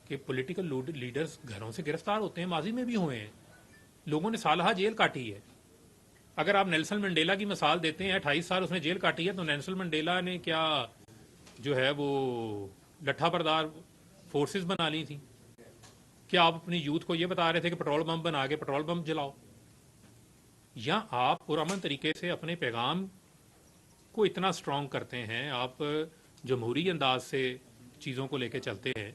کہ political leaders گھروں سے گرفتار ہوتے ہیں، ماضی میں بھی ہوئے ہیں، لوگوں نے سالہ جیل کاٹی ہے. اگر آپ نیلسن منڈیلا کی مثال دیتے ہیں 28 سال اس نے جیل کاٹی ہے، تو نیلسن منڈیلا نے کیا جو ہے وہ لٹھا بردار فورسز بنا لی تھی؟ کیا آپ اپنی یوتھ کو یہ بتا رہے تھے کہ پٹرول بم بنا کے پٹرول بم جلاؤ؟ یا آپ پرامن طریقے سے اپنے پیغام کو اتنا اسٹرانگ کرتے ہیں، آپ جمہوری انداز سے چیزوں کو لے کے چلتے ہیں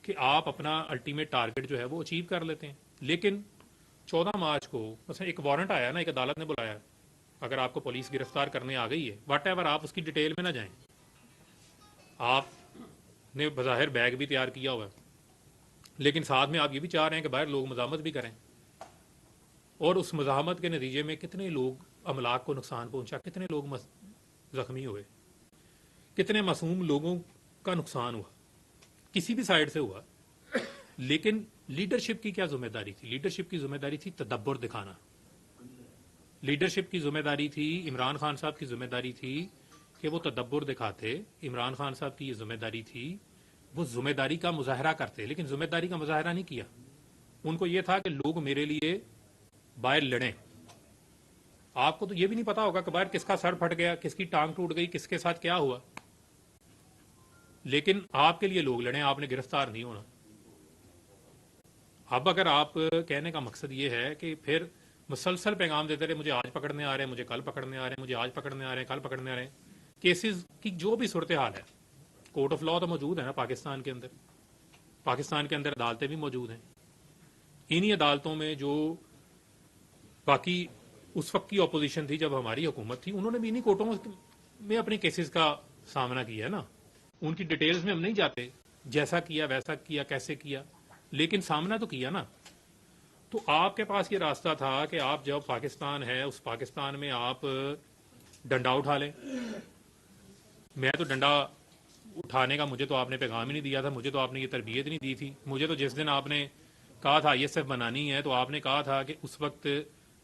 کہ آپ اپنا الٹیمیٹ ٹارگٹ جو ہے وہ اچیو کر لیتے ہیں. لیکن 14 مارچ کو مثلا ایک وارنٹ آیا نا، ایک عدالت نے بلایا، اگر آپ کو پولیس گرفتار کرنے آ گئی ہے واٹ ایور، آپ اس کی ڈیٹیل میں نہ جائیں. آپ نے بظاہر بیگ بھی تیار کیا ہوا ہے، لیکن ساتھ میں آپ یہ بھی چاہ رہے ہیں کہ باہر لوگ مزاحمت بھی کریں، اور اس مزاحمت کے نتیجے میں کتنے لوگ املاک کو نقصان پہنچا، کتنے لوگ زخمی ہوئے، کتنے معصوم لوگوں کا نقصان ہوا، کسی بھی سائڈ سے ہوا. لیکن لیڈرشپ کی کیا ذمہ داری تھی؟ لیڈرشپ کی ذمہ داری تھی تدبر دکھانا. لیڈرشپ کی ذمہ داری تھی، عمران خان صاحب کی ذمہ داری تھی کہ وہ تدبر دکھاتے. عمران خان صاحب کی یہ ذمہ داری تھی، وہ ذمہ داری کا مظاہرہ کرتے، لیکن ذمہ داری کا مظاہرہ نہیں کیا. ان کو یہ تھا کہ لوگ میرے لیے باہر لڑیں. آپ کو تو یہ بھی نہیں پتا ہوگا کہ باہر کس کا سر پھٹ گیا، کس کی ٹانگ ٹوٹ گئی، کس کے ساتھ کیا ہوا، لیکن آپ کے لیے لوگ لڑیں، آپ نے گرفتار نہیں ہونا. اب اگر آپ کہنے کا مقصد یہ ہے کہ پھر مسلسل پیغام دیتے رہے، مجھے آج پکڑنے آ رہے ہیں، مجھے کل پکڑنے آ رہے ہیں، مجھے آج پکڑنے آ رہے ہیں، کل پکڑنے آ رہے ہیں. کیسز کی جو بھی صورتحال ہے، کورٹ آف لا تو موجود ہے نا پاکستان کے اندر، پاکستان کے اندر عدالتیں بھی موجود ہیں. انہی عدالتوں میں جو باقی اس وقت کی اپوزیشن تھی جب ہماری حکومت تھی، انہوں نے بھی انہی کورٹوں میں اپنے کیسز کا سامنا کیا ہے نا. ان کی ڈیٹیلز میں ہم نہیں جاتے، جیسا کیا ویسا کیا کیسے کیا، لیکن سامنا تو کیا نا. تو آپ کے پاس یہ راستہ تھا کہ آپ جب پاکستان ہے اس پاکستان میں آپ ڈنڈا اٹھا لیں. میں تو ڈنڈا اٹھانے کا مجھے تو آپ نے پیغام ہی نہیں دیا تھا، مجھے تو آپ نے یہ تربیت نہیں دی تھی. مجھے تو جس دن آپ نے کہا تھا ISF بنانی ہے تو آپ نے کہا تھا کہ اس وقت،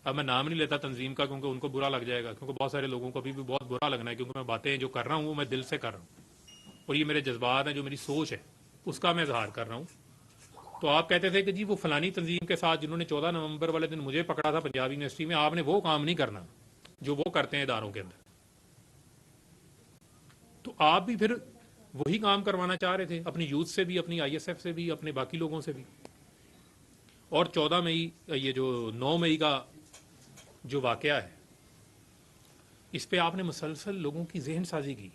اب میں نام نہیں لیتا تنظیم کا کیونکہ ان کو برا لگ جائے گا، کیونکہ بہت سارے لوگوں کو ابھی بھی بہت برا لگنا ہے، کیونکہ میں باتیں جو کر رہا ہوں وہ میں دل سے کر رہا ہوں، اور یہ میرے جذبات ہیں، جو میری سوچ ہے اس کا میں اظہار کر رہا ہوں. تو آپ کہتے تھے کہ جی وہ فلانی تنظیم کے ساتھ جنہوں نے 14 نومبر والے دن مجھے پکڑا تھا پنجاب یونیورسٹی میں، آپ نے وہ کام نہیں کرنا جو وہ کرتے ہیں اداروں کے اندر. تو آپ بھی پھر وہی کام کروانا چاہ رہے تھے اپنی یوتھ سے بھی، اپنی ISF سے بھی، اپنے باقی لوگوں سے بھی. اور 14 مئی، یہ جو 9 مئی کا جو واقعہ ہے، اس پہ آپ نے مسلسل لوگوں کی ذہن سازی کی،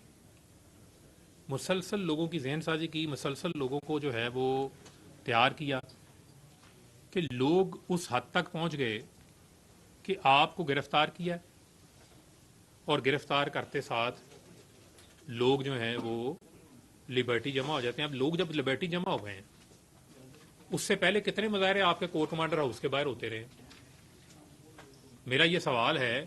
مسلسل لوگوں کی ذہن سازی کی، مسلسل لوگوں کو جو ہے وہ تیار کیا کہ لوگ اس حد تک پہنچ گئے کہ آپ کو گرفتار کیا، اور گرفتار کرتے ساتھ لوگ جو ہیں وہ لبرٹی جمع ہو جاتے ہیں. اب لوگ جب لبرٹی جمع ہو گئے ہیں، اس سے پہلے کتنے مظاہرے آپ کے کور کمانڈر ہاؤس کے باہر ہوتے رہے؟ میرا یہ سوال ہے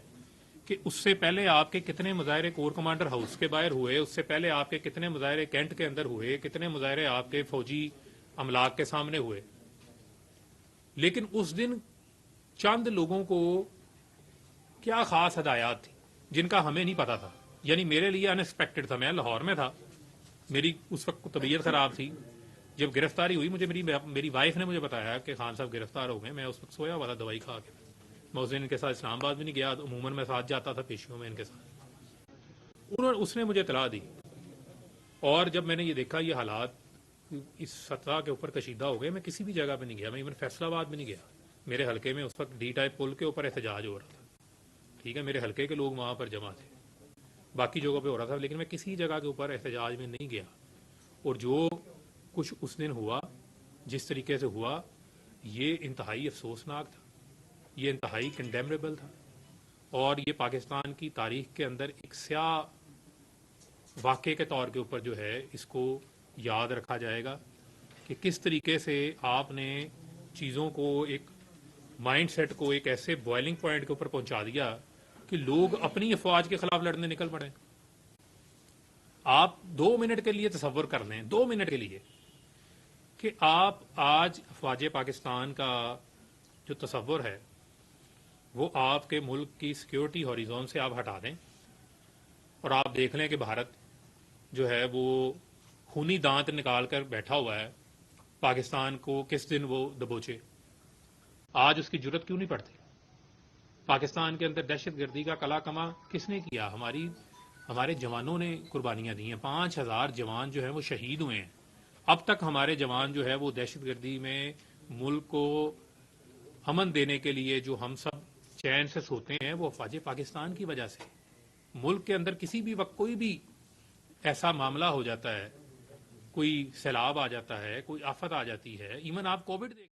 کہ اس سے پہلے آپ کے کتنے مظاہرے کور کمانڈر ہاؤس کے باہر ہوئے، اس سے پہلے آپ کے کتنے مظاہرے کینٹ کے اندر ہوئے، کتنے مظاہرے آپ کے فوجی املاک کے سامنے ہوئے. لیکن اس دن چند لوگوں کو کیا خاص ہدایات تھی جن کا ہمیں نہیں پتا تھا. یعنی میرے لیے ان ایکسپیکٹڈ تھا، میں لاہور میں تھا، میری اس وقت طبیعت خراب تھی، جب گرفتاری ہوئی مجھے میری وائف نے مجھے بتایا کہ خان صاحب گرفتار ہو گئے. میں اس وقت سویا ہوا تھا دوائی کھا کے، میں اس دن ان کے ساتھ اسلام آباد بھی نہیں گیا، عموماً میں ساتھ جاتا تھا پیشیوں میں ان کے ساتھ. اس نے مجھے اطلاع دی، اور جب میں نے یہ دیکھا یہ حالات اس سطح کے اوپر کشیدہ ہو گئے، میں کسی بھی جگہ پہ نہیں گیا، میں ایون فیصل آباد بھی نہیں گیا. میرے حلقے میں اس وقت ڈی ٹائپ پل کے اوپر احتجاج ہو رہا تھا، ٹھیک ہے، میرے حلقے کے لوگ وہاں پر جمع تھے، باقی جگہوں پہ ہو رہا تھا، لیکن میں کسی جگہ کے اوپر احتجاج میں نہیں گیا. اور جو کچھ اس دن ہوا، جس طریقے سے ہوا، یہ انتہائی افسوسناک تھا، یہ انتہائی کنڈیمریبل تھا، اور یہ پاکستان کی تاریخ کے اندر ایک سیاہ واقعے کے طور کے اوپر جو ہے اس کو یاد رکھا جائے گا کہ کس طریقے سے آپ نے چیزوں کو، ایک مائنڈ سیٹ کو ایک ایسے بوائلنگ پوائنٹ کے اوپر پہنچا دیا کہ لوگ اپنی افواج کے خلاف لڑنے نکل پڑے. آپ 2 منٹ کے لیے تصور کر لیں، 2 منٹ کے لیے، کہ آپ آج افواج پاکستان کا جو تصور ہے وہ آپ کے ملک کی سیکیورٹی ہاریزون سے آپ ہٹا دیں، اور آپ دیکھ لیں کہ بھارت جو ہے وہ خونی دانت نکال کر بیٹھا ہوا ہے پاکستان کو کس دن وہ دبوچے. آج اس کی جرت کیوں نہیں پڑتی؟ پاکستان کے اندر دہشت گردی کا کلا کما کس نے کیا؟ ہمارے جوانوں نے قربانیاں دی ہیں. 5,000 جوان جو ہیں وہ شہید ہوئے ہیں. اب تک ہمارے جوان جو ہے وہ دہشت گردی میں ملک کو امن دینے کے لیے جو ہم سب چین سے سوتے ہیں وہ افواج پاکستان کی وجہ سے. ملک کے اندر کسی بھی وقت کوئی بھی ایسا معاملہ ہو جاتا ہے، کوئی سیلاب آ جاتا ہے، کوئی آفت آ جاتی ہے، ایون آپ کووڈ دیکھ